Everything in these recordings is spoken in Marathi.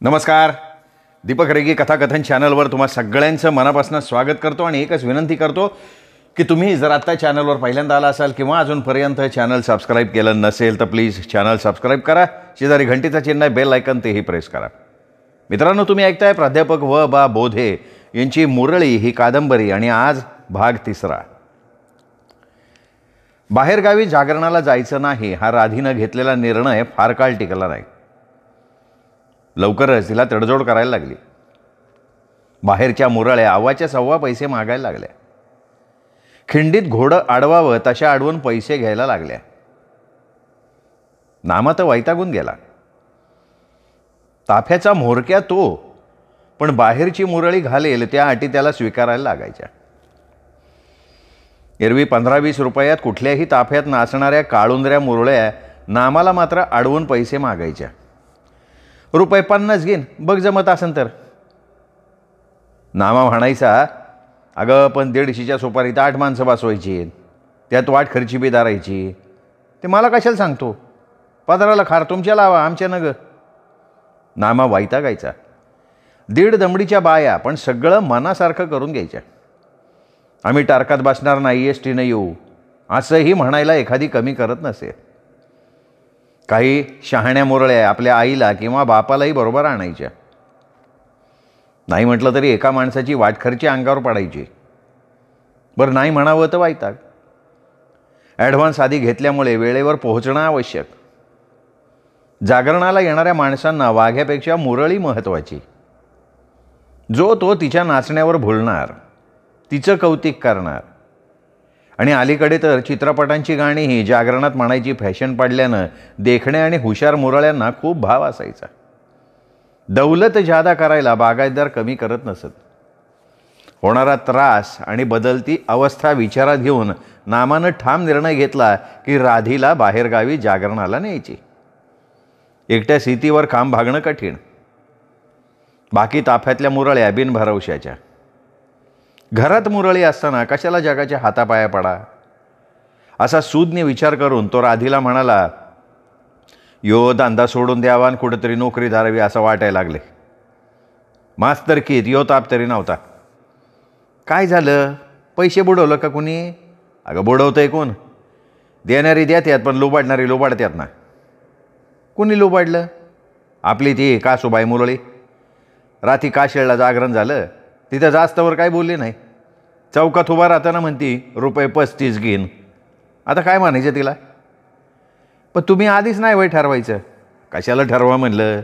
नमस्कार. दीपक रेगी कथाकथन चॅनलवर तुम्हा सगळ्यांचं मनापासून स्वागत करतो आणि एकच विनंती करतो की तुम्ही जर आत्ता चॅनलवर पहिल्यांदा आला असाल किंवा अजूनपर्यंत चॅनल सबस्क्राईब केलं नसेल तर प्लीज चॅनल सबस्क्राईब करा. शेजारी घंटीचा चिन्ह आहे, बेल आयकन तेही प्रेस करा. मित्रांनो, तुम्ही ऐकताय प्राध्यापक व बोधे यांची मुरळी ही कादंबरी आणि आज भाग 3. बाहेरगावी जागरणाला जायचं नाही हा राधीनं घेतलेला निर्णय फार काळ टिकला नाही. लवकरच तिला तडजोड करायला लागली. बाहेरच्या मुरळ्या अव्वाच्या सव्वा पैसे मागायला लागल्या. खिंडीत घोडं अडवावं तशा अडवून पैसे घ्यायला लागल्या. नामा तर वैतागून गेला. ताफ्याचा म्होरक्या तो, पण बाहेरची मुरळी घालेल त्या अटी त्याला स्वीकारायला लागायच्या. एरवी 15-20 रुपयात कुठल्याही ताफ्यात नाचणाऱ्या काळुंद्र्या मुरळ्या नामाला मात्र अडवून पैसे मागायच्या. ₹50 घेईन, बघ जमत असेल तर. नामा म्हणायचा, अगं पण 150च्या सुपारीत 8 माणसं बसवायची, त्यात वाट खर्ची बी दारायची. ते मला कशाला सांगतो, पदराला खार तुमच्या लावा, आमच्या नग. नामा वैतागायचा. 1.5 दमडीच्या बाया, पण सगळं मनासारखं करून घ्यायच्या. आम्ही टारकात बसणार नाही, एसटीनं येऊ असंही म्हणायला एखादी कमी करत नसे. काही शहाण्या मुरळ्या आपल्या आईला किंवा बापालाही बरोबर आणायच्या. नाही म्हटलं तरी एका माणसाची वाटखर्ची अंगावर पडायची. बरं नाही म्हणावं तर वैताग. ॲडव्हान्स आधी घेतल्यामुळे वेळेवर पोहोचणं आवश्यक. जागरणाला येणाऱ्या माणसांना वाघ्यापेक्षा मुरळी महत्त्वाची. जो तो तिच्या नाचण्यावर भुलणार, तिचं कौतिक करणार. आणि अलीकडे तर चित्रपटांची गाणीही जागरणात म्हणायची फॅशन पडल्यानं देखणे आणि हुशार मुरळ्यांना खूप भाव असायचा. दौलत जादा करायला बागायतदार कमी करत नसत. होणारा त्रास आणि बदलती अवस्था विचारात घेऊन नामानं ठाम निर्णय घेतला की राधीला बाहेरगावी जागरणाला न्यायची. एकट्या सीतीवर काम भागणं कठीण. बाकी ताफ्यातल्या मुरळ्या बिनभरवशाच्या. घरात मुरळी असताना कशाला जगाच्या हातापाया पडा, असा सूज्ञ विचार करून तो राधीला म्हणाला, यो धंदा सोडून द्यावा आणि कुठेतरी नोकरी धरावी असं वाटायला लागले. मास्तरकीत यो ताप तरी नव्हता. काय झालं, पैसे बुडवलं का कुणी? अगं बुडवतंय कोण? देणारी देत्यात, पण लुबाडणारी लुबाडत्यात ना. कुणी लुबाडलं? आपली ती कासूबाई मुरळी. रात्री काशीळला जागरण झालं, तिथं जास्तवर काय बोलली नाही. चौकात उभा राहताना म्हणती ₹35 घेईन. आता काय म्हणायचं तिला? पण तुम्ही आधीच नाही वय ठरवायचं. कशाला ठरवा म्हणलं,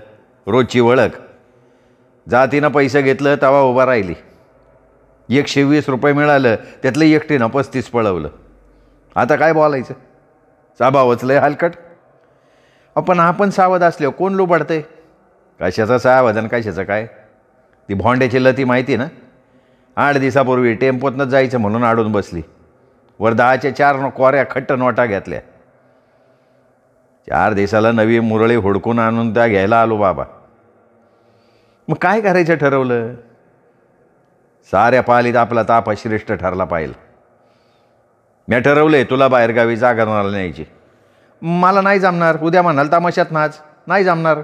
रोजची ओळख. जातीनं पैसे घेतलं तवा उभा राहिली. 120 रुपये मिळालं, त्यातलं एकटीनं 35 पळवलं. आता काय बोलायचं? स्वभावच लय हलकट. आपण सावध असलो कोण लुबाडतंय? कशाचं सावधान, कशाचं काय? ती भोंड्याची लती माहिती ना? 8 दिवसापूर्वी टेम्पोतनंच जायचं म्हणून अडून बसली. वर 10च्या 4 कोऱ्या खट्ट नोटा घेतल्या. 4 दिवसाला नवी मुरळी हुडकून आणून त्या घ्यायला आलो बाबा. मग काय करायचं ठरवलं? साऱ्या पालीत आपला ताप श्रेष्ठ ठरला पाहिजे. मी ठरवलंय तुला बाहेरगावी जागरणाला न्यायची. मला नाही जमणार. उद्या म्हणाल तमाशात नाच. नाही जमणार.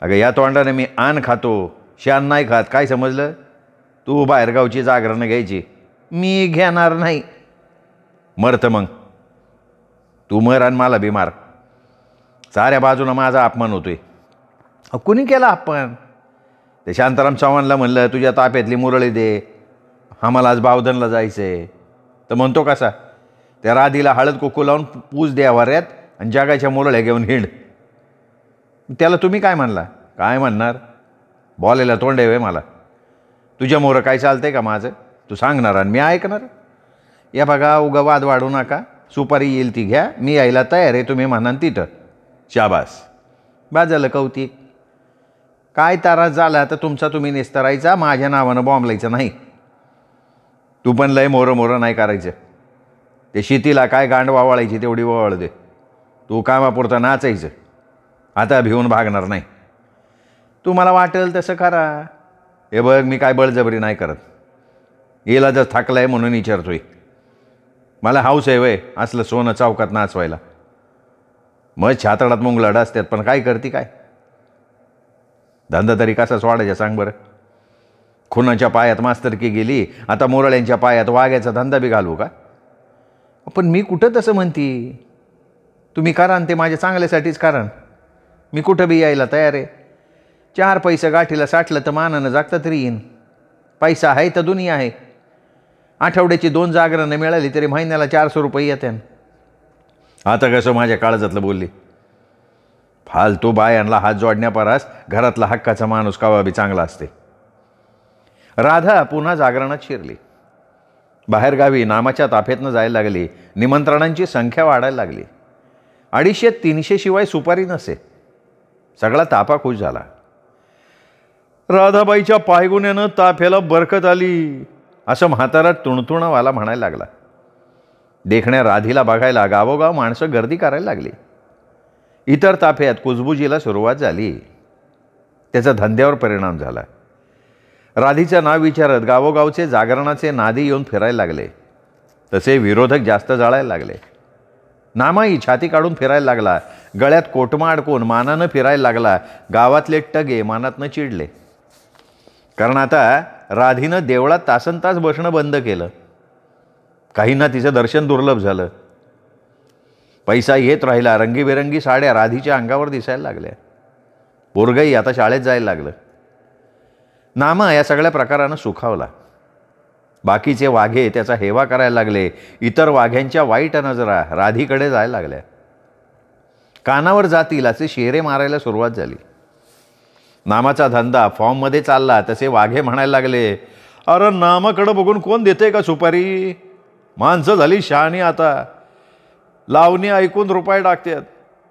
अगं या तोंडाने मी आण खातो, शान नाही खात. काय समजलं? तू बाहेरगावची जागरणं घ्यायची, मी घेणार नाही. मरतं मग. तू मर आणि मला बी मार. साऱ्या बाजूनं माझा अपमान होतोय. कुणी केला अपमान? ते शांताराम चव्हाणला म्हणलं तुझ्या ताफ्यातली मुरळी दे, आम्हाला आज बावधनला जायचं आहे. तर म्हणतो कसा, त्या राधीला हळद कुकू लावून पूज द्या वाऱ्यात आणि जगाच्या मुरळ्या घेऊन हिंड. त्याला तुम्ही काय म्हणला? काय म्हणणार? बोलायला तोंड आहे मला. तुझ्या मोरं काय चालतंय का माझं? तू सांगणार आणि मी ऐकणार. या बघा, उगा वाद वाढू नका. सुपारी येईल ती घ्या, मी यायला तयार आहे. तुम्ही म्हणान तिथं. शाबास, बाद झालं कौतिक. काय तारास झाला तर तुमचा तुम्ही निस्तरायचा, माझ्या नावानं बॉम्बलायचं नाही. तू पण लय मोरं नाही करायचं. ते शेतीला काय गांड वावळायची तेवढी वावळ दे. तू कामापुरतं नाचायचं. आता भिवून भागणार नाही. तू मला वाटेल तसं करा. हे बघ, मी काय बळजबरी नाही करत. येला जर थकलाय म्हणून विचारतोय. मला हाऊस आहे वय असलं सोनं चौकात नाचवायला. मग छातडात मुंगलाड असतात, पण काय करते काय? धंदा तरी कसा सोडायचा सांग बरं. खुनाच्या पायात मास्तरकी गेली, आता मोरळ्यांच्या पायात वाघ्याचा धंदा बी घालवू का? पण मी कुठं तसं म्हणती. तुम्ही कारण ते माझ्या चांगल्यासाठीच कारण. मी कुठं बी यायला तयार आहे. 4 पैसे गाठीला साठलं तर मानानं जागता तरी येईन. पैसा आहे तर दुनिया आहे. आठवड्याची 2 जागरणं मिळाली तरी महिन्याला 400 रुपये येते. आता कसं माझ्या काळजातलं बोलली. फालतू बायांना हात जोडण्यापरास घरातला हक्काचा माणूस कवा बी चांगला असते. राधा पुन्हा जागरणात शिरली. बाहेरगावी नामाच्या ताफेतनं जायला लागली. निमंत्रणांची संख्या वाढायला लागली. 250-300 शिवाय सुपारी नसे. सगळा ताफा खुश झाला. राधाबाईच्या पायगुण्यानं ताफ्याला बरकत आली, असं म्हातारा तुणतुणावाला म्हणायला लागला. देखण्या राधीला बघायला गावोगाव माणसं गर्दी करायला लागली. इतर ताफ्यात कुजबुजीला सुरुवात झाली. त्याचा धंद्यावर परिणाम झाला. राधीचं नाव विचारत गावोगावचे जागरणाचे नादी येऊन फिरायला लागले. तसे विरोधक जास्त जाळायला लागले. नामाही छाती काढून फिरायला लागला. गळ्यात कोटमा अडकून मानानं फिरायला लागला. गावातले टगे मानातनं चिडले. कारण आता राधीनं देवळात तासनतास बसणं बंद केलं. काहींना तिचं दर्शन दुर्लभ झालं. पैसा येत राहिला. रंगीबेरंगी साड्या राधीच्या अंगावर दिसायला लागल्या. पोरगंही आता शाळेत जायला लागलं. नामा या सगळ्या प्रकारानं सुखावला. बाकीचे वाघे त्याचा हेवा करायला लागले. इतर वाघ्यांच्या वाईट नजरा राधीकडे जायला लागल्या. कानावर जातील असे शेरे मारायला सुरुवात झाली. नामाचा धंदा फॉर्ममध्ये चालला तसे वाघे म्हणायला लागले, अरे नामाकडं बघून कोण देते का सुपारी? माणसं झाली शहाणी आता. लावणी ऐकून रुपये टाकतात.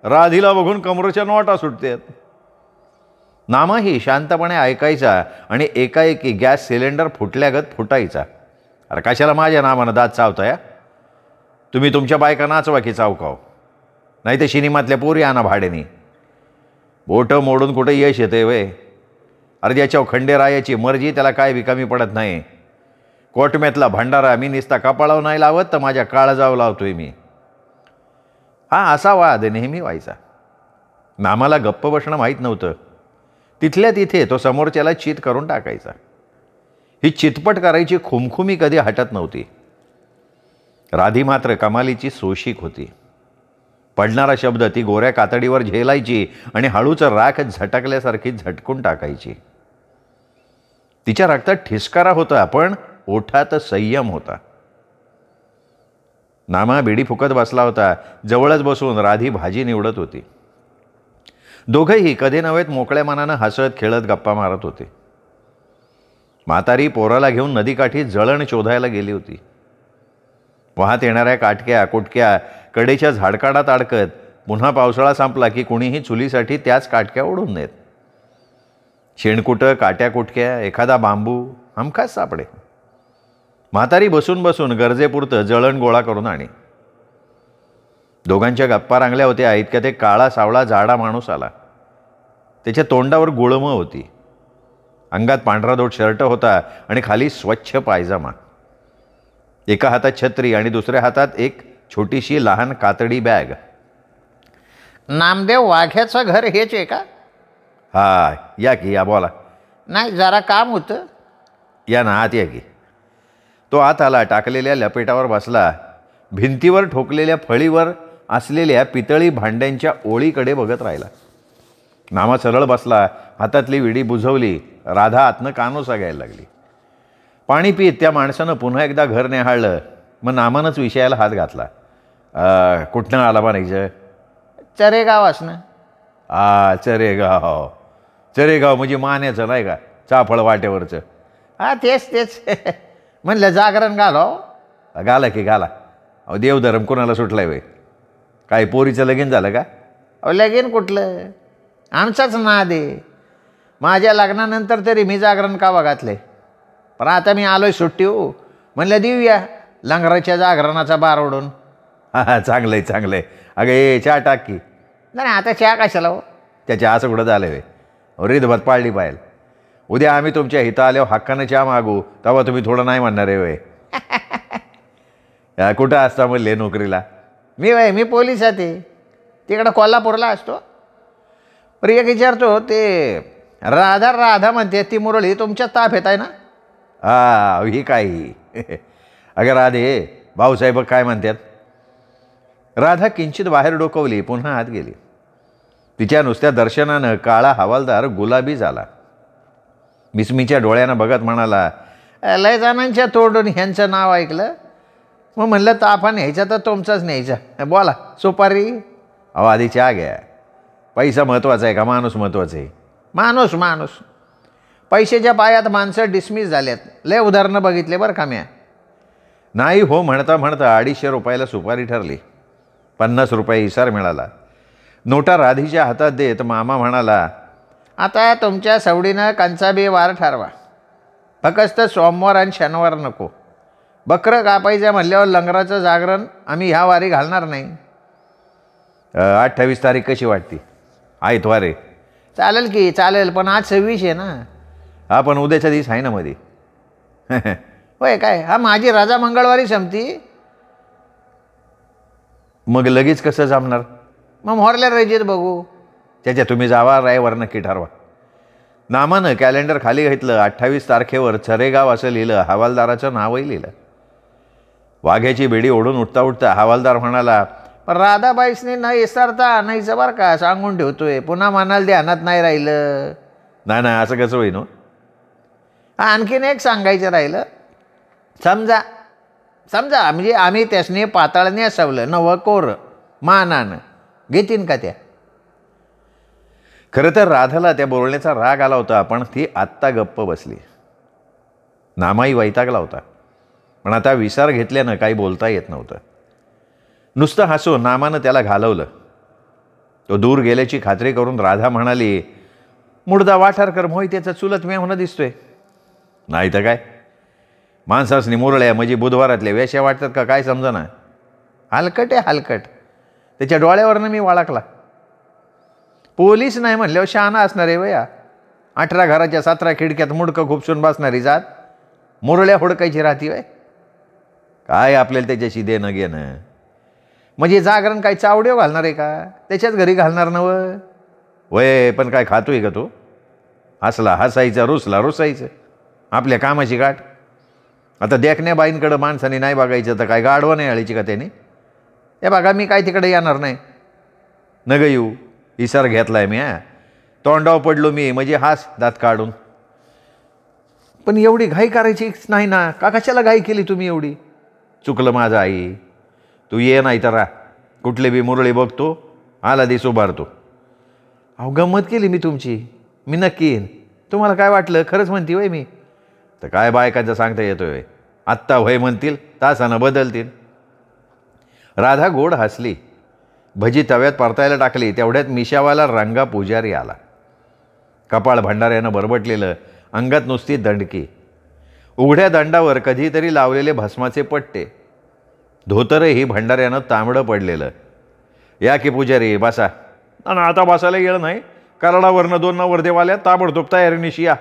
राधीला बघून कमरेच्या नोटा सुटतात. नामाही शांतपणे ऐकायचा आणि एकाएकी गॅस सिलेंडर फुटल्यागत फुटायचा. अरे कशाला माझ्या नामानं दात चावताय? तुम्ही तुमच्या बायका नाचवा की चावकाव, नाही तर सिनेमातल्या पोरी आणा भाड्याने. बोटं मोडून कुठे यश येते वे? अरे ज्याच्या खंडेरायाची मर्जी त्याला काय बी कमी पडत नाही. कोटम्यातला भंडारा मी निस्ता कपाळावर नाही लावत तर माझ्या काळजावर लावतोय मी. हा असा वाद नेहमी व्हायचा. नामाला गप्प बसणं माहीत नव्हतं. तिथल्या तिथे तो समोरच्याला चित करून टाकायचा. ही चितपट करायची खुमखुमी कधी हटत नव्हती. राधी मात्र कमालीची सोशिक होती. पडणारा शब्द ती गोऱ्या कातडीवर झेलायची आणि हळूच राख झटकल्यासारखी झटकून टाकायची. तिच्या रक्तात ठिसकारा होता, पण ओठात संयम होता. नामा बिडी फुकत बसला होता. जवळच बसून राधी भाजी निवडत होती. दोघंही कधी नव्हेत मोकळ्या मनानं हसत खेळत गप्पा मारत होते. म्हातारी पोराला घेऊन नदीकाठी जळण शोधायला गेली होती. वाहत येणाऱ्या काटक्या कुटक्या कडेच्या झाडकाडात अडकत पुन्हा पावसाळा संपला की कुणीही चुलीसाठी त्याच काटक्या ओढून नेत. शेणकुटं, काट्या कुटक्या, एखादा बांबू हमखास सापडे. म्हातारी बसून बसून गरजेपुरतं जळण गोळा करून आणे. दोघांच्या गप्पा रांगल्या होत्या इतक्या ते काळा सावळा जाडा माणूस आला. त्याच्या तोंडावर गुळमं होती. अंगात पांढराधोट शर्ट होता आणि खाली स्वच्छ पायजामा. एका हातात छत्री आणि दुसऱ्या हातात एक छोटीशी लहान कातडी बॅग. नामदेव वाघ्याचं घर हेच आहे का? हा या की, या बोला. नाही, जरा काम होतं. या ना, आत या की. तो आत आला. टाकलेल्या लपेटावर बसला. भिंतीवर ठोकलेल्या फळीवर असलेल्या पितळी भांड्यांच्या ओळीकडे बघत राहिला. नामा सरळ बसला. हातातली विडी बुझवली. राधा आतनं कानोसा घ्यायला लागली. पाणी पित त्या माणसानं पुन्हा एकदा घर न्याहाळलं. मग नामानंच विषयाला हात घातला. कुठनं आला म्हणायचं? चरेगाव असणं. चरेगाव. चरेगाव म्हणजे मान्याचं नाही का, चाफळ वाट्यावरचं? हा तेच म्हणलं जागरण घालो. घाला की घाला. अहो देवधर्म कोणाला सुटलाय वे? काय पोरीचं लगीन झालं का? अहो लगीन कुठलं, आमचाच नाद आहे. माझ्या लग्नानंतर तरी मी जागरण कावा घातले. पण आता मी आलोय सुट्टी हो, म्हणलं देऊया लंगराच्या जागरणाचा बार ओढून. हा चांगलं आहे चांगलं आहे. अगं ए चहा टाक की. नाही आता चहा कशाला हो? त्याच्या असं कुठं झालं वे? रीतभात पाळली पाहिजे. उद्या आम्ही तुमच्या हिता आल्यावर हक्कानं चहा मागू, तेव्हा तुम्ही थोडं नाही म्हणणार आहे वे. कुठं असता म्हणले नोकरीला? मी पोलिसात आहे. तिकडं कोल्हापूरला असतो. पण एक विचारतो, ते राधा राधा म्हणते ती मुरळी तुमच्या ताप येत आहे ना? ही काही अगं राधे, भाऊसाहेब काय म्हणतात? राधा किंचित बाहेर डोकवली, पुन्हा आत गेली. तिच्या नुसत्या दर्शनानं काळा हवालदार गुलाबी झाला. मिसमीच्या डोळ्यानं बघत म्हणाला, लय जणांच्या तोडून ह्यांचं नाव ऐकलं, मग म्हणलं ताफा न्यायचा तर तुमचाच न्यायचा. बोला सुपारी. अहो आधी चहा घ्या. पैसा महत्त्वाचा आहे का माणूस महत्त्वाचा आहे? माणूस माणूस. पैशाच्या पायात माणसं डिसमिस झाल्यात. लय उदाहरणं बघितले बरं का म्या. नाही हो म्हणता म्हणता 250 रुपयाला सुपारी ठरली. 50 रुपये इसार मिळाला. नोटा राधीच्या हातात देत मामा म्हणाला, आता तुमच्या सवडीनं कंचाबी वार ठरवा. फक्त सोमवार आणि शनिवार नको. बकरं कापायचं म्हणल्यावर लंगराचं जागरण आम्ही ह्या वारी घालणार नाही. 28 तारीख कशी वाटते? आयतवारे. चालेल की चालेल, पण आज 26 आहे ना. हा पण उद्याच्या दिवस आहे ना मध्ये. होय काय? हा माझी रजा मंगळवारी संपती. मग लगेच कसं जमणार? मग मोहरल्या रजेत बघू. त्याच्या तुम्ही जावा, रायवर नक्की ठरवा. नामानं कॅलेंडर खाली घेतलं. 28 तारखेवर चरेगाव असं लिहिलं. हवालदाराचं नावही लिहिलं. वाघ्याची बेडी ओढून उठता उठता हवालदार म्हणाला, राधाबाईसनी न विसरता आणायचं बरं का, सांगून ठेवतोय. पुन्हा म्हणाल ध्यानात नाही राहिलं. नाही नाही असं कसं होईन? आणखीन एक सांगायचं राहिलं. समजा समजा म्हणजे आम्ही त्यासने पाताळने असवलं नवं कोर मानानं, घेतीन का त्या? खरं तर राधाला त्या बोलण्याचा राग आला होता, पण ती आत्ता गप्प बसली. नामाही वैतागला होता, पण आता विसार घेतल्यानं काही बोलता येत नव्हतं. नुसतं हसून नामानं त्याला घालवलं. तो दूर गेल्याची खात्री करून राधा म्हणाली, मुडदा वाठारकर मोहित्याचा चुलत मेहुणा दिसतोय. नाही तर काय, माणसासनी मुरळ्या म्हणजे बुधवारातल्या वेश्या वाटतात का काय समजा. हलकट आहे हलकट. त्याच्या डोळ्यावरनं मी वाळकला. पोलीस नाही म्हणल्यावर शहाणा असणार आहे वया. 18 घराच्या 17 खिडक्यात मुडकं खुपसून बसणारी जात मुरळ्या हुडकायची राहती वय. काय आपल्याला त्याच्याशी देणं घेणं? म्हणजे जागरण काय चावड्यो घालणार आहे का? त्याच्याच घरी घालणार नवं वय. पण काय खातोय का तू? हसला हसायचं, रुसला रुसायचं. आपल्या कामाची गाठ. आता देखण्या बाईंकडं माणसाने नाही बघायचं तर काय गाडवं नाही आळीची का त्याने? हे बघा मी काय तिकडे येणार नाही. नग येऊ, इसार घेतलाय मी. तोंडाव पडलो मी म्हणजे हास दात काढून. पण एवढी घाई करायचीच नाही ना. का कशाला घाई केली तुम्ही एवढी? चुकलं माझं आई. तू ये नाही तर कुठले बी मुरळी बघतो, आला दिस उभारतो. अहो गंमत केली मी तुमची. मी नक्की येईन. तुम्हाला काय वाटलं खरंच म्हणती वय मी? तर काय बायकांचं सांगता येतोय. आत्ता वय म्हणतील, तासानं बदलतील. राधा गोड हसली. भजी तव्यात परतायला टाकली. तेवढ्यात मिशावाला रंगा पुजारी आला. कपाळ भंडाऱ्यानं बरबटलेलं, अंगात नुसती दंडकी, उघड्या दंडावर कधीतरी लावलेले भस्माचे पट्टे, धोतरही भंडाऱ्यानं तांबडं पडलेलं. या की पुजारी बसा. आणि आता बसायला येळ नाही. कराडावरनं 2 नवरदेव आल्या, ताबडतोब तयारीनिशी या.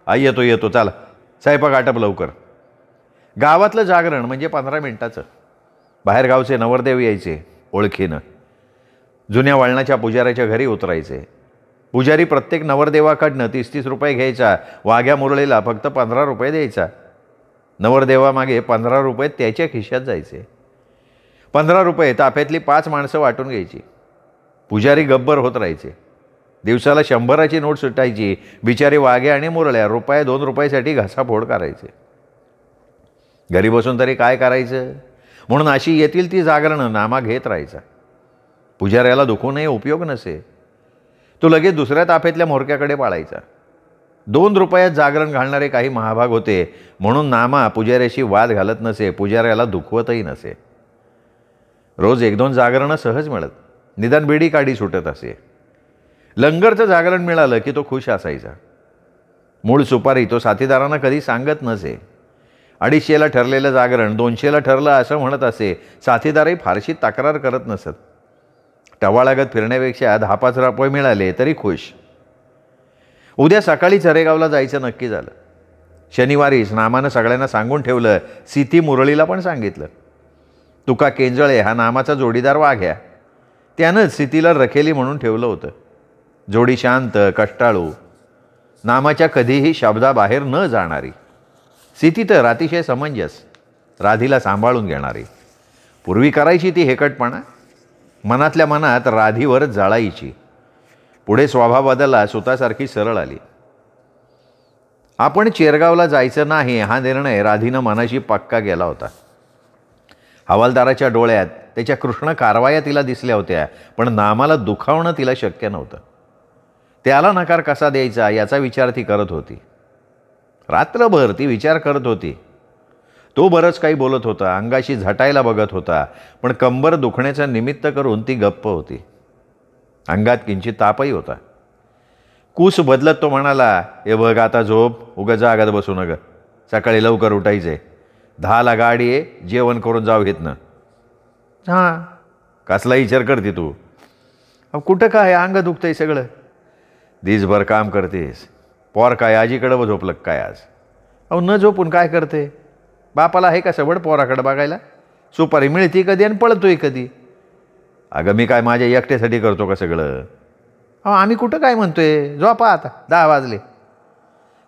येतो येतो, चला स्वयंपाक आटप लवकर. गावातलं जागरण म्हणजे 15 मिनिटाचं. बाहेरगावचे नवरदेव यायचे ओळखीनं. जुन्या वळणाच्या पुजाऱ्याच्या घरी उतरायचे. पुजारी प्रत्येक नवरदेवाकडनं 30-30 रुपये घ्यायचा. वाघ्या मुरळीला फक्त 15 रुपये द्यायचा. नवरदेवामागे 15 रुपये त्याच्या खिशात जायचे. 15 रुपये ताफ्यातली 5 माणसं वाटून घ्यायची. पुजारी गब्बर होत राहायचे. दिवसाला 100ची नोट सुटायची. बिचारे वाघ्या आणि मुरळ्या ₹2 रुपयासाठी घासाफोड करायचे. घरी बसून तरी काय करायचं म्हणून अशी येतील ती जागरणं नामा घेत राहायचा. पुजाऱ्याला दुखूनही उपयोग नसे. तो लगेच दुसऱ्या ताफ्यातल्या म्होरक्याकडे पाळायचा. 2 रुपयात जागरण घालणारे काही महाभाग होते म्हणून नामा पुजाऱ्याशी वाद घालत नसे. पुजाऱ्याला दुखवतही नसे. रोज 1-2 जागरणं सहज मिळत. निदान बेडी काडी सुटत असे. लंगरचं जागरण मिळालं की तो खुश असायचा. मूळ सुपारी तो साथीदारांना कधी सांगत नसे. 250ला ठरलेलं जागरण 200ला ठरलं असं म्हणत असे. साथीदारही फारशी तक्रार करत नसत. टवाळागत फिरण्यापेक्षा 10-5 रुपये मिळाले तरी खुश. उद्या सकाळी चरेगावला जायचं नक्की झालं. शनिवारीच नामानं सगळ्यांना सांगून ठेवलं. सिती मुरळीला पण सांगितलं. तुका केंजळे हा नामाचा जोडीदार वाघ्या. त्यानंच सितीला रखेली म्हणून ठेवलं होतं. जोडी शांत, कष्टाळू. नामाच्या कधीही शब्दाबाहेर न जाणारी. स्थिती तर अतिशय समंजस, राधीला सांभाळून घेणारी. पूर्वी करायची ती हेकटपणा, मनातल्या मनात राधीवर जाळायची. पुढे स्वभाव बदलला, स्वतःसारखी सरळ आली. आपण चेरगावला जायचं नाही हा निर्णय राधीनं मनाशी पक्का केला होता. हवालदाराच्या डोळ्यात त्याच्या कृष्ण कारवाया तिला दिसल्या होत्या, पण नामाला दुखावणं तिला शक्य नव्हतं. त्याला नकार कसा द्यायचा याचा विचार ती करत होती. रात्रभर ती विचार करत होती. तो बरंच काही बोलत होता, अंगाशी झटायला बघत होता, पण कंबर दुखण्याचं निमित्त करून ती गप्प होती. अंगात किंचित तापही होता. कूस बदलत तो म्हणाला, हे बघ आता झोप, उगा जागत बसू नग, सकाळी लवकर उठायचे, 10ला गाडी आहे, जेवण करून जाऊ घेतनं. हां, कसला विचार करते तू? अहो कुठं काय, अंग दुखतंय सगळं. दिसभर काम करतेस, पोर काय आजीकडं झोपलं काय आज? अहो न झोपून काय करते? बापाला आहे का सवड पोराकडं बघायला? सुपारी मिळती कधी आणि पळतोय कधी? अगं मी काय माझ्या एकट्यासाठी करतो का सगळं? अहो आम्ही कुठं काय म्हणतोय, झोपा आता, 10 वाजले.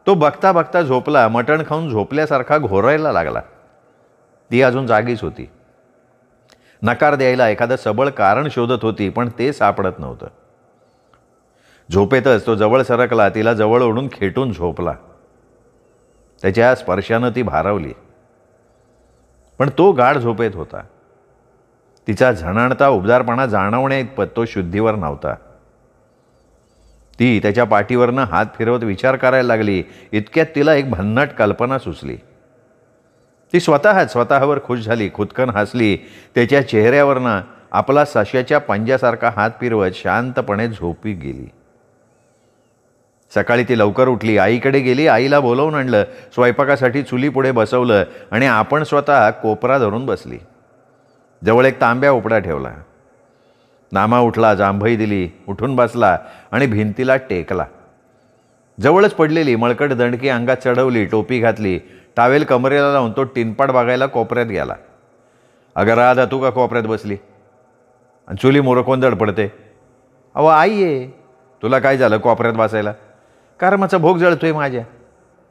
तो बघता बघता झोपला. मटण खाऊन झोपल्यासारखा घोरायला लागला. ती अजून जागीच होती. नकार द्यायला एखादं सबळ कारण शोधत होती, पण ते सापडत नव्हतं. झोपेतच तो जवळ सरकला, तिला जवळ ओढून खेटून झोपला. त्याच्या स्पर्शानं ती भारावली, पण तो गाढ झोपेत होता. तिचा झणाणता उबदारपणा जाणवण्या इतपत तो शुद्धीवर नव्हता. ती त्याच्या पाठीवरनं हात फिरवत विचार करायला लागली. इतक्यात तिला एक भन्नाट कल्पना सुचली. ती स्वतःवर खुश झाली, खुदकन हसली. त्याच्या चेहऱ्यावरनं आपला सश्याच्या पंजासारखा हात फिरवत शांतपणे झोपी गेली. सकाळी ती लवकर उठली, आईकडे गेली, आईला बोलावून आणलं, स्वयंपाकासाठी चुलीपुढे बसवलं आणि आपण स्वतः कोपरा धरून बसली. जवळ एक तांब्या उपडा ठेवला. नामा उठला, जांभई दिली, उठून बसला आणि भिंतीला टेकला. जवळच पडलेली मळकट दंडकी अंगात चढवली, टोपी घातली, टावेल कमरेला लावून तो टिनपाट बघायला कोपऱ्यात गेला. अगं राधा, तू का कोपऱ्यात बसली आणि चुली मोरं कोण धडपडते? अहो आई आहे. तुला काय झालं कोपऱ्यात बसायला? कर्माचा भोग जळतोय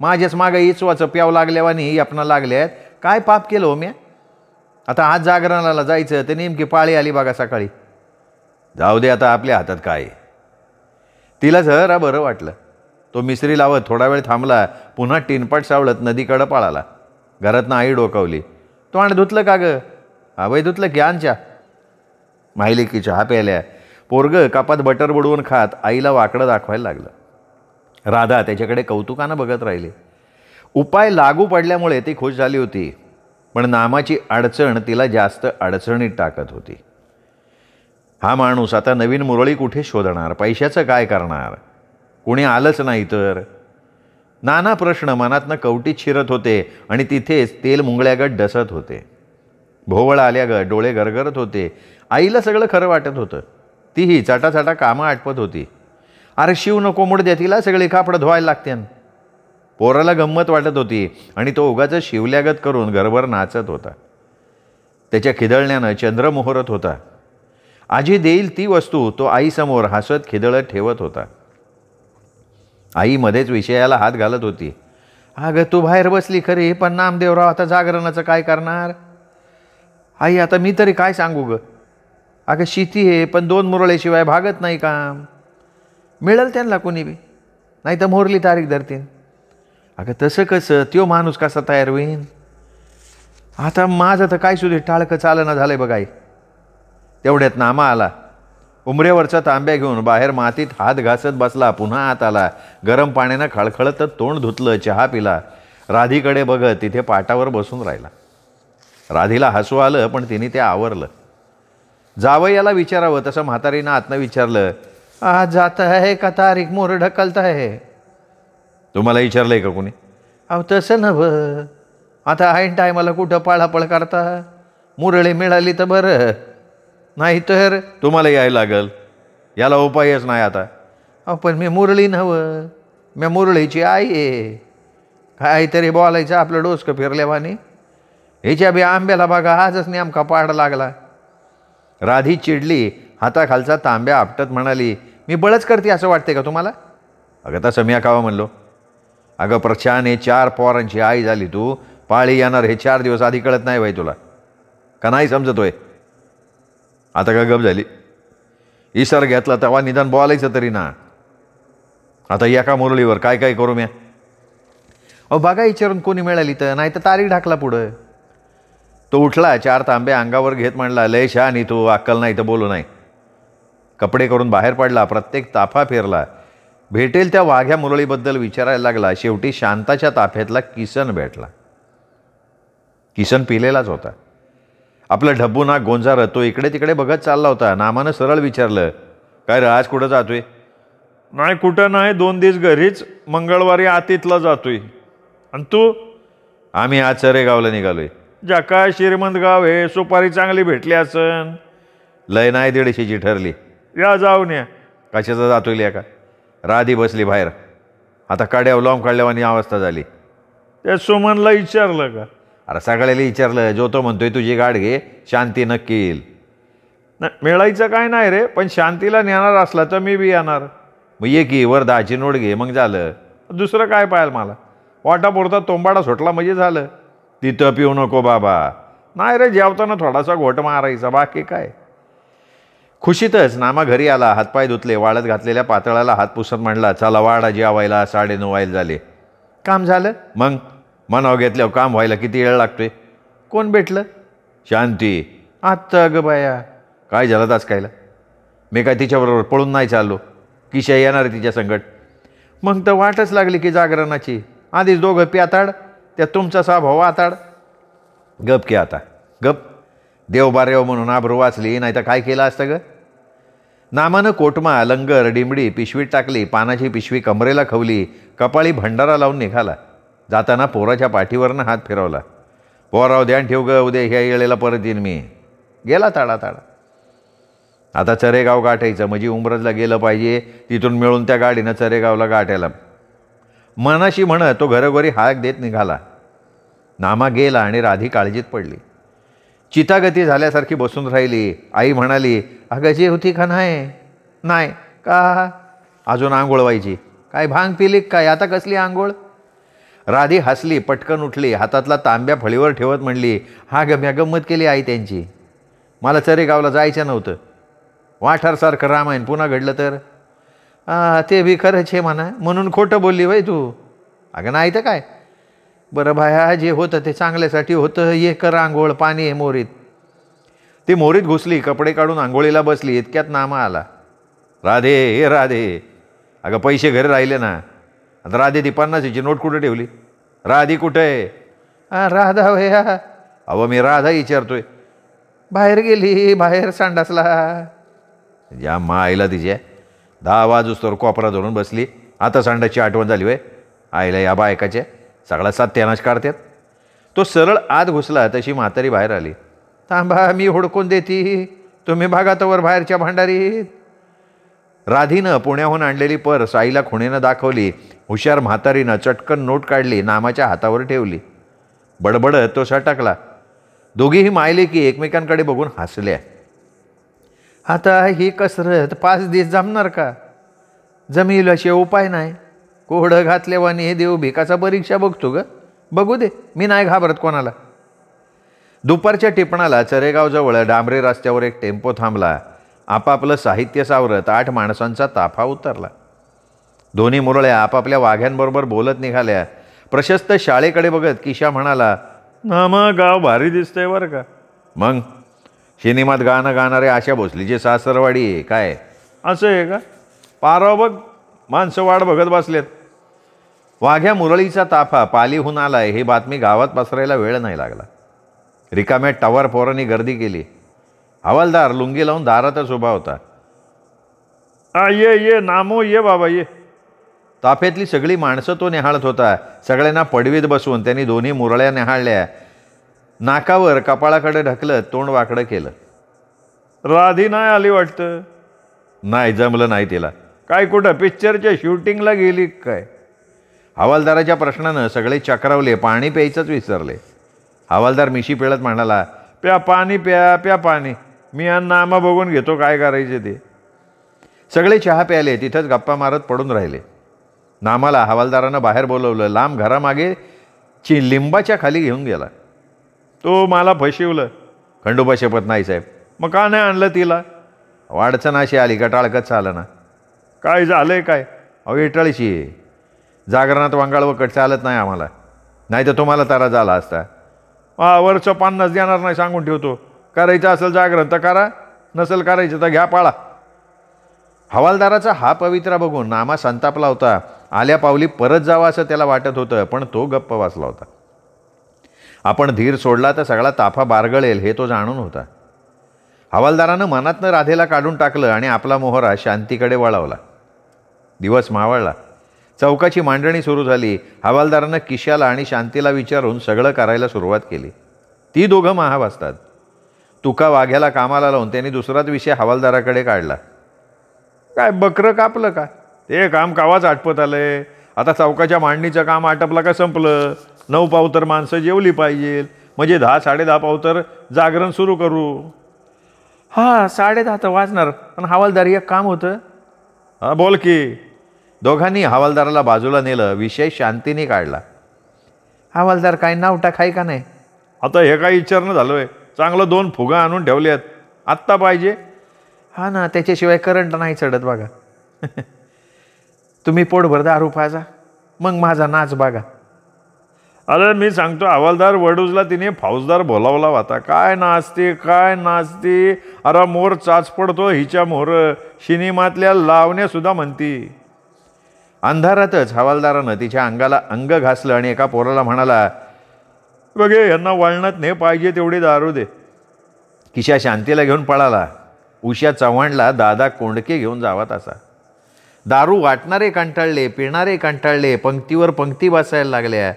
माझ्याच मागं इचवाचं प्याव लागल्यावानी आपणा लागल्यात. काय पाप केलं हो म्या? आता आज जागरणाला जायचं, ते नेमकी पाळी आली बघा सकाळी. जाऊ दे आता, आपल्या हातात काय. तिला जरा बरं वाटलं. तो मिसरी लावत थोडा वेळ थांबला, पुन्हा टिनपाट सावळत नदीकडं पळाला. घरातनं आई डोकावली, तो आण धुतलं का गं? आवय धुतलं की आणच्या. माहिली की चहा प्यायल्या. पोरगं कपात बटर बुडवून खात आईला वाकडं दाखवायला लागलं. राधा त्याच्याकडे कौतुकानं बघत राहिली. उपाय लागू पडल्यामुळे ती खुश झाली होती, पण नामाची अडचण तिला जास्त अडचणीत टाकत होती. हा माणूस आता नवीन मुरळी कुठे शोधणार? पैशाचं काय करणार? कुणी आलंच नाही तर? नाना प्रश्न मनातनं कवटीत शिरत होते आणि तिथेच तेल मुंगळ्यागत डसत होते. भोवळ आल्यागत डोळे गरगरत होते. आईला सगळं खरं वाटत होतं. तीही चटाचटा कामं आटपत होती. अरे शिव नको मुडद्या, तिला सगळे कापडं धुवायला लागते. पोराला गंमत वाटत होती आणि तो उगाच शिवल्यागत करून घरभर नाचत होता. त्याच्या खिदळण्यानं चंद्र मोहरत होता. आजी देईल ती वस्तू तो आईसमोर हसत खिदळत ठेवत होता. आई मध्येच विषयाला हात घालत होती. अगं तू बाहेर बसली खरी, पण नामदेवराव आता जागरणाचं काय करणार? आई आता मी तरी काय सांगू ग? अगं शेती आहे, पण 2 मुरळेशिवाय भागत नाही काम. मिळेल त्यांना कोणी बी, नाही तर मोरली तारीख धरतील. अगं तसं कसं? त्यो माणूस कसा तयार होईन? आता माझं तर काय सुद्धा टाळकं चालना झालंय बघाय. तेवढ्यात नामा आला. उमऱ्यावरचा तांब्या घेऊन बाहेर मातीत हात घासत बसला. पुन्हा आत आला. गरम पाण्यानं खळखळत तोंड धुतलं, चहा पिला. राधीकडे बघत तिथे पाटावर बसून राहिला. राधीला हसू आलं, पण तिने ते आवरलं. जावयाला विचारावं तसं म्हातारीनं आतनं विचारलं, आज जाता है का तारीख मोर ढकलता है? तुम्हाला विचारलंय का कोणी? अहो तसं नव्ह, आता ऐन टायमाला कुठं पळापळ करता? मुरळी मिळाली तर बरं, नाही तर तुम्हाला यायला लागल. याला उपायच नाही आता. अहो पण मी मुरळी नव्ह, मी मुरळीची आई आहे. काहीतरी बोलायचं आपलं डोसकं फिरल्यावानी. हिच्या बी आंब्याला बघा आजच नेमका पाड लागला. राधी चिडली, हाताखालचा तांब्या आपटत म्हणाली, मी बळच करते असं वाटते का तुम्हाला? अगं तसं मी कावा म्हणलो? अगं प्रशाने 4 पोरांची आई झाली तू, पाळी येणार हे 4 दिवस आधी कळत नाही बाई तुला का नाही समजतोय? आता का गप झाली? इशार घेतला तेव्हा निदान बोलायचं तरी ना. आता एका मुरळीवर काय काय करू म्या? अहो बघा विचारून कोणी मिळाली तर, नाही तर तारीख ढाकला पुढं. तो उठला, 4 तांबे अंगावर घेत म्हणला, लय शहाणी तू, अक्कल नाही तर बोलू नाही. कपडे करून बाहेर पडला, प्रत्येक ताफा फिरला, भेटेल त्या वाघ्या मुरळीबद्दल विचारायला लागला. शेवटी शांताच्या ताफ्यातला किसन भेटला. किसन पिलेलाच होता. आपलं ढब्बू नाक गोंजारत तो इकडे तिकडे बघत चालला होता. नामानं सरळ विचारलं, काय रे आज कुठं जातोय? नाही कुठं नाही, 2 दिवस घरीच, मंगळवारी आतीतला जातोय. आणि तू? आम्ही आज चरेगावला निघालोय. जका श्रीमंत गाव हे, सुपारी चांगली भेटली असन. लय नाही 150ची ठरली. या जाऊन या. कशाचं जातोय लिया का? राधी बसली बाहेर. आता काड्यावर लॉम काढल्यावानी अवस्था झाली. त्या सुमनला विचारलं का? अरे सगळ्याला विचारलं. जो तो म्हणतोय तुझी गाठ घे, शांती नक्की येईल. नाही मिळायचं काय नाही रे, पण शांतीला नेणार असला तर मी बी येणार. मग ये की वर 10ची नोट घे, मग झालं. दुसरं काय पाहिलं मला? वाटापुरता तोंबाडा सुटला म्हणजे झालं. तिथं पिऊ नको बाबा. नाही रे, जेवताना थोडासा घोट मारायचा, बाकी काय. खुशीतच नामा घरी आला. हातपाय धुतले, वाळत घातलेल्या पातळाला हात पुसत म्हणला, चला वाडा जेवायला, 9:30 व्हायला झाले. काम झालं? मग मनाव घेतल्यावर काम व्हायला किती वेळ लागतोय? कोण भेटलं? शांती. आत्ता ग बाया. काय झालं तास कायला? मी काय तिच्याबरोबर पळून नाही चाललो. किशा येणार आहे तिच्या संकट. मग तर वाटच लागली की जागरणाची. आधीच दोघं प्याताड, त्यात तुमचा स्वभाव आताड. गप की आता गप. देवबारेव म्हणून आबरू वाचली, नाही तर काय केलं असतं ग? नामानं कोटमा, लंगर, डिंबडी पिशवीत टाकली, पानाची पिशवी कमरेला खवली, कपाळी भंडारा लावून निघाला. जाताना पोराच्या पाठीवरनं हात फिरवला. पोराव ध्यान ठेव ग, उद्या ह्या येळेला परत येईन मी. गेला ताडा ताडा. आता चरेगाव गाठायचं म्हणजे उंबरजला गेलं पाहिजे. तिथून मिळून त्या गाडीनं चरेगावला गाठायला. मनाशी म्हणत तो घरोघरी हाक देत निघाला. नामा गेला आणि राधी काळजीत पडली. चितागती झाल्यासारखी बसून राहिली. आई म्हणाली, अगं जे होती का नाही? नाही का? अजून आंघोळ व्हायची. काय भांग पिली काय? आता कसली आंघोळ? राधी हसली, पटकन उठली, हातातला तांब्या फळीवर ठेवत म्हणली, हा ग म्या गंमत केली आई त्यांची. मला चरेगावला जायचं नव्हतं. वाठारसारखं रामायण पुन्हा घडलं तर? ते बी खरंच आहे म्हणा, म्हणून खोटं बोलली वय तू. अगं नाही तर काय. बरं भाया, जे होतं ते चांगल्यासाठी होतं. ये कर आंघोळ, पाणी आहे मोरीत. ती मोरीत घुसली, कपडे काढून आंघोळीला बसली. इतक्यात नामा आला. राधे, हे राधे. अगं पैसे घरी राहिले ना. आता राधे ती 50ची नोट कुठं ठेवली? राधी कुठं आहे? राधा वया. अहो मी राधा विचारतोय. बाहेर गेली, बाहेर सांडासला. ज्या माईला तिच्या 10 वाजूस्तोवर कोपरा धरून बसली. आता सांडाची आठवण झाली वय. आईला या बायकाच्या सगळा सत्यानाश काढतात. तो सरळ आत घुसला तशी म्हातारी बाहेर आली. थांबा, मी हुडकून देती, तुम्ही भागातवर बाहेरच्या भांडारीत. राधीनं पुण्याहून आणलेली पर्स आईला खुणेनं दाखवली. हुशार म्हातारीनं चटकन नोट काढली, नामाच्या हातावर ठेवली. बडबडत तो सटकला. दोघीही मायले की एकमेकांकडे बघून हसल्या. आता ही कसरत 5 दिवस जमणार का? जमील असे उपाय नाही. कोहडं घातल्यावानी हे देव भिकाचा परीक्षा बघतो ग. बघू दे, मी नाही घाबरत कोणाला. दुपारच्या टिपणाला चरेगावजवळ डांबरे रस्त्यावर एक टेम्पो थांबला. आपापलं साहित्य सावरत 8 माणसांचा ताफा उतरला. दोन्ही मुरळ्या आपापल्या वाघ्यांबरोबर बोलत निघाल्या. प्रशस्त शाळेकडे बघत किशा म्हणाला, नामा गाव भारी दिसतंय बरं का. मग सिनेमात गाणं गाणारे आशा भोसलीची सासरवाडी आहे काय? असं आहे का? पाराव बघ, माणसं वाट बघत बसलेत. वाघ्या मुरळीचा ताफा पालीहून आलाय ही बातमी गावात पसरायला वेळ नाही लागला. रिकाम्या टवार पोरांनी गर्दी केली. हवालदार लुंगी लावून दारातच उभा होता. ये नामो, ये बाबा ये. ताफ्यातली सगळी माणसं तो निहाळत होता. सगळ्यांना पडवीत बसवून त्यांनी दोन्ही मुरळ्या निहाळल्या. नाकावर कपाळाकडे ढकलत तोंड वाकडं केलं. राधी नाही आली वाटतं. नाही जमलं नाही तिला. काय कुठं पिक्चरच्या शूटिंगला गेली काय? हवालदाराच्या प्रश्नानं सगळे चक्रावले. पाणी प्यायचंच विसरले. हवालदार मिशी पिळत म्हणाला, प्या पाणी, प्या पाणी. मी नामा बघून घेतो काय करायचे ते. सगळे चहा प्याले. तिथंच गप्पा मारत पडून राहिले. नामाला हवालदारानं बाहेर बोलवलं. लांब घरामागे लिंबाच्या खाली घेऊन गेला. तो मला फसवलं. खंडोबा शपथ नाही साहेब. मग का नाही आणलं तिला? अडचण अशी आली का टाळकत चालं ना. काय झालंय काय? अहो इटाळीशी जागरणात वांगाळ वकट चालत नाही आम्हाला, नाही तर तुम्हाला तारा झाला असता. वरचं 50 देणार नाही सांगून ठेवतो. करायचं असेल जागरण तर करा, नसेल करायचं तर घ्या पाळा. हवालदाराचा हा पवित्रा बघून नामा संतापला होता. आल्या पावली परत जावं असं त्याला वाटत होतं, पण तो गप्प वाचला होता. आपण धीर सोडला तर सगळा ताफा बारगळेल हे तो जाणून होता. हवालदारानं मनातनं राधेला काढून टाकलं आणि आपला मोहरा शांतीकडे वळवला. दिवस मावळला. चौकाची मांडणी सुरू झाली. हवालदारानं किशाला आणि शांतीला विचारून सगळं करायला सुरुवात केली. ती दोघं महाव असतात. तुका वाघ्याला कामाला लावून त्यांनी दुसराच विषय हवालदाराकडे काढला. काय बकरं कापलं का? ते काम कावाच आटपत आलंय. आता चौकाच्या मांडणीचं काम आटपलं का संपलं. 9 पावतर माणसं जेवली पाहिजे, म्हणजे 10 10:30 पावतर जागरण सुरू करू. 10:30 तर वाजणार, पण हवालदार एक काम होतं. हा बोल की. दोघांनी हवालदाराला बाजूला नेलं. विषय शांतीने काढला. हवालदार काय नाव टाकाय का नाही? आता हे काय विचारणं झालोय? चांगलं 2 फुगा आणून ठेवल्यात, आत्ता पाहिजे. हा ना, त्याच्याशिवाय करंट नाही चढत बघा. तुम्ही पोटभर दारू पाजा, मग माझा नाच बघा. अरे मी सांगतो, हवालदार वडूजला तिने फौजदार बोलावला होता. काय नाचते काय नाचते. अरे मोर चाच पडतो हिच्या मोर, सिनेमातल्या लावण्यासुद्धा म्हणती. अंधारातच हवालदारानं तिच्या अंगाला अंग घासलं आणि एका पोराला म्हणाला, बघे यांना वळणात ने पाहिजे तेवढी दारू दे. किशा शांतीला घेऊन पळाला. उषा चव्हाणला दादा कोंडके घेऊन जावा तसा. दारू वाटणारे कंटाळले, पिणारे कंटाळले. पंक्तीवर पंक्ती बसायला लागल्या.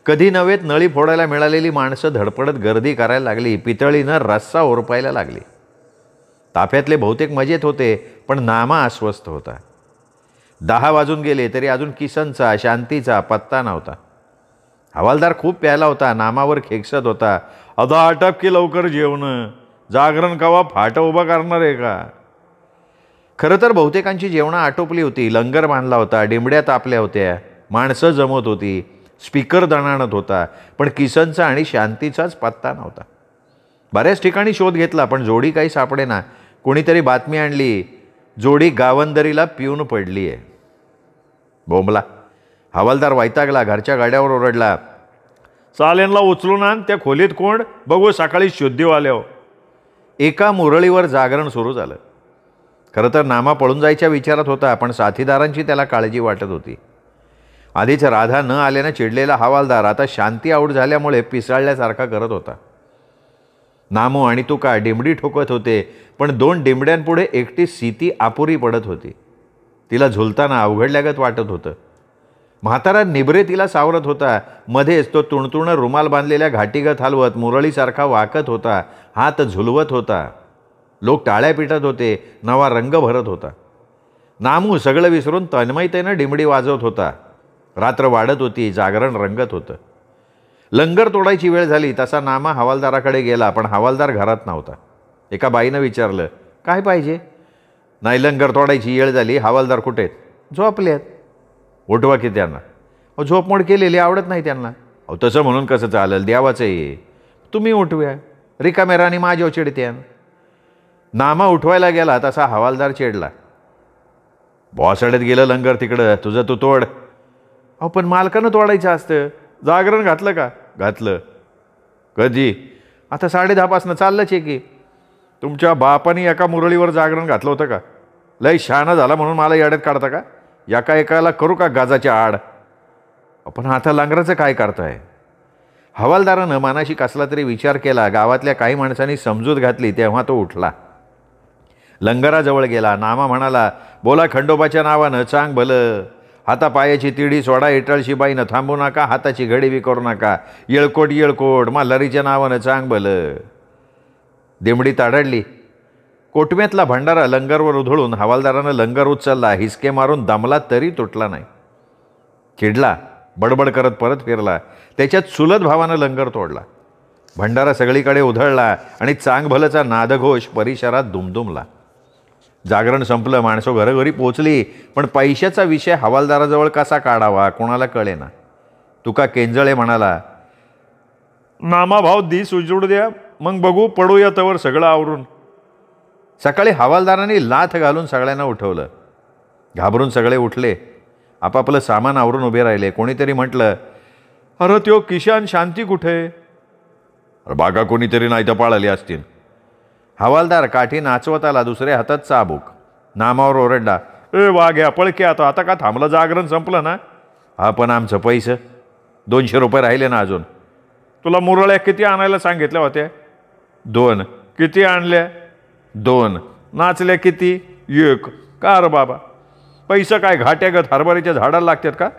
कधी नव्हेत नळी फोडायला मिळालेली माणसं धडपडत गर्दी करायला लागली. पितळीनं रस्सा ओरपायला लागली. ताफ्यातले बहुतेक मजेत होते, पण नामा अस्वस्थ होता. 10 वाजून गेले तरी अजून किसनचा शांतीचा पत्ता नव्हता. हवालदार खूप प्यायला होता. नामावर खेकसत होता. आता आटप की लवकर जेवण. जागरण कवा फाटं उभा करणार आहे का? खरं तर बहुतेकांची जेवणं आटोपली होती. लंगर बांधला होता. डिंबड्या तापल्या होत्या. माणसं जमत होती. स्पीकर दणाणत होता. पण किसनचा आणि शांतीचाच पत्ता नव्हता. बऱ्याच ठिकाणी शोध घेतला, पण जोडी काही सापडेना. कोणीतरी बातमी आणली, जोडी गावंदरीला पिऊन पडली आहे. बोंबला. हवालदार वैतागला. घरच्या गाड्यावर ओरडला, चालेनला उचलून आण, त्या खोलीत कोण बघू सकाळी शुद्धीवाल्यावर. एका मुरळीवर जागरण सुरू झालं. खरं तर नामा पळून जायच्या विचारात होता, पण साथीदारांची त्याला काळजी वाटत होती. आधीच राधा न आल्यानं चिडलेला हवालदार आता शांती आऊट झाल्यामुळे पिसाळल्यासारखा करत होता. नामू आणि तुका डिंबडी ठोकत होते, पण 2 डिंबड्यांपुढे एकटी सीती अपुरी पडत होती. तिला झुलताना अवघडल्यागत वाटत होतं. म्हातारा निबरे तिला सावरत होता. मध्येच तो तुणतुण रुमाल बांधलेल्या घाटीगत हलवत मुरळीसारखा वाकत होता. हात झुलवत होता. लोक टाळ्या पिटत होते. नवा रंग भरत होता. नामू सगळं विसरून तन्मयतेनं डिंबडी वाजवत होता. रात्र वाढत होती. जागरण रंगत होतं. लंगर तोडायची वेळ झाली तसा नामा हवालदाराकडे गेला, पण हवालदार घरात नव्हता. एका बाईनं विचारलं, काय पाहिजे? नाही, लंगर तोडायची वेळ झाली. हवालदार कुठे आहेत? झोपल्यात. उठवा की त्यांना. झोपमोड केलेली आवडत नाही त्यांना. तसं म्हणून कसं चालेल? द्यावाचं ये. तुम्ही उठव्या. रिकामेरानी माझ्यावर चिडत्यान. नामा उठवायला गेला तसा हवालदार चिडला. बॉसड्यात गेलं लंगर तिकडं, तुझं तू तोड. पण मालकानं तोडायचं असतं. जागरण घातलं का? घातलं. कधी? आता 10:30 चाललंच आहे की. तुमच्या बापानी एका मुरळीवर जागरण घातलं होतं का? लय शहाणा झाला म्हणून मला याड्यात काढता का? एकाला करू का गाजाच्या आड? पण आता लंगराचं काय करताय? हवालदारानं मनाशी कसला तरी विचार केला. गावातल्या काही माणसांनी समजूत घातली, तेव्हा तो उठला. लंगराजवळ गेला. नामा म्हणाला, बोला खंडोबाच्या नावानं, चांग भलं. हातापायाची तिडी सोडा. इटाळशीबाईनं थांबू नका. हाताची घडी बी करू नका. येळकोट येळकोट. मल्हारीच्या नावानं, चांग भलं. दिमडी ताडडली. कोटम्यातला भंडारा लंगरवर उधळून हवालदारानं लंगर उचलला. हिसके मारून दमला तरी तुटला नाही. चिडला. बडबड करत परत फिरला. त्याच्यात चुलत भावानं लंगर तोडला. भंडारा सगळीकडे उधळला आणि चांग भलचा नादघोष परिसरात दुमदुमला. जागरण संपलं, माणसं घरोघरी पोचली, पण पैशाचा विषय हवालदाराजवळ कसा काढावा कोणाला कळेना. तुका केंजळे म्हणाला, नामा भाव दिस उजडू द्या, मग बघू पडूया तवर सगळं आवरून. सकाळी हवालदारांनी लाथ घालून सगळ्यांना उठवलं. घाबरून सगळे उठले, आपापलं सामान आवरून उभे राहिले. कोणीतरी म्हटलं, अरे त्यो किशान शांती कुठे? अरे बागा कोणीतरी नाही तर पाळली असतील. हवालदार काठी नाचवत आला, दुसऱ्या हातात चाबूक. नामावर ओरडला, ए वाघ्या पळके, आता का थांबलं? जागरण संपलं ना? हा पण आमचं पैसे 200 रुपये राहिले ना अजून. तुला मुरळ्या किती आणायला सांगितल्या होत्या? 2. किती आणल्या? 2. नाचल्या किती? 1. का रे बाबा, पैसे काय घाट्यागत हरभऱ्याच्या झाडाला लागतात का?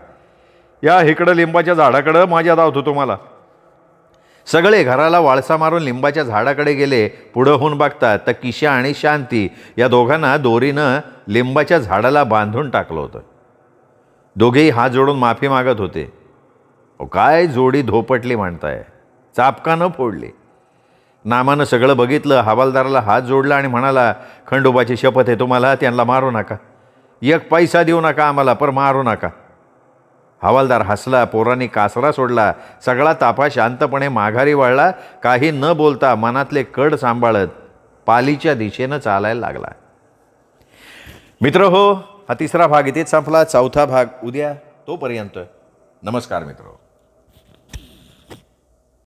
या इकडं लिंबाच्या झाडाकडं माझ्या धावतो तुम्हाला. सगळे घराला वाळसा मारून लिंबाच्या झाडाकडे गेले. पुढं होऊन बघतात तर किशा आणि शांती या दोघांना दोरीनं लिंबाच्या झाडाला बांधून टाकलं होतं. दोघेही हात जोडून माफी मागत होते. काय जोडी धोपटली म्हणताय, चापकानं फोडली. नामानं सगळं बघितलं, हवालदाराला हात जोडला आणि म्हणाला, खंडोबाची शपथ आहे तुम्हाला, त्यांना मारू नका, 1 पैसा देऊ नका आम्हाला, पर मारू नका. हवालदार हसला, पोरांनी कासरा सोडला. सगळा ताफा शांतपणे माघारी वळला. काही न बोलता मनातले कड सांभाळत पालीच्या दिशेनं चालायला लागला. मित्रहो, हा 3रा भाग इथेच संपला. 4था भाग उद्या. तोपर्यंत नमस्कार मित्र.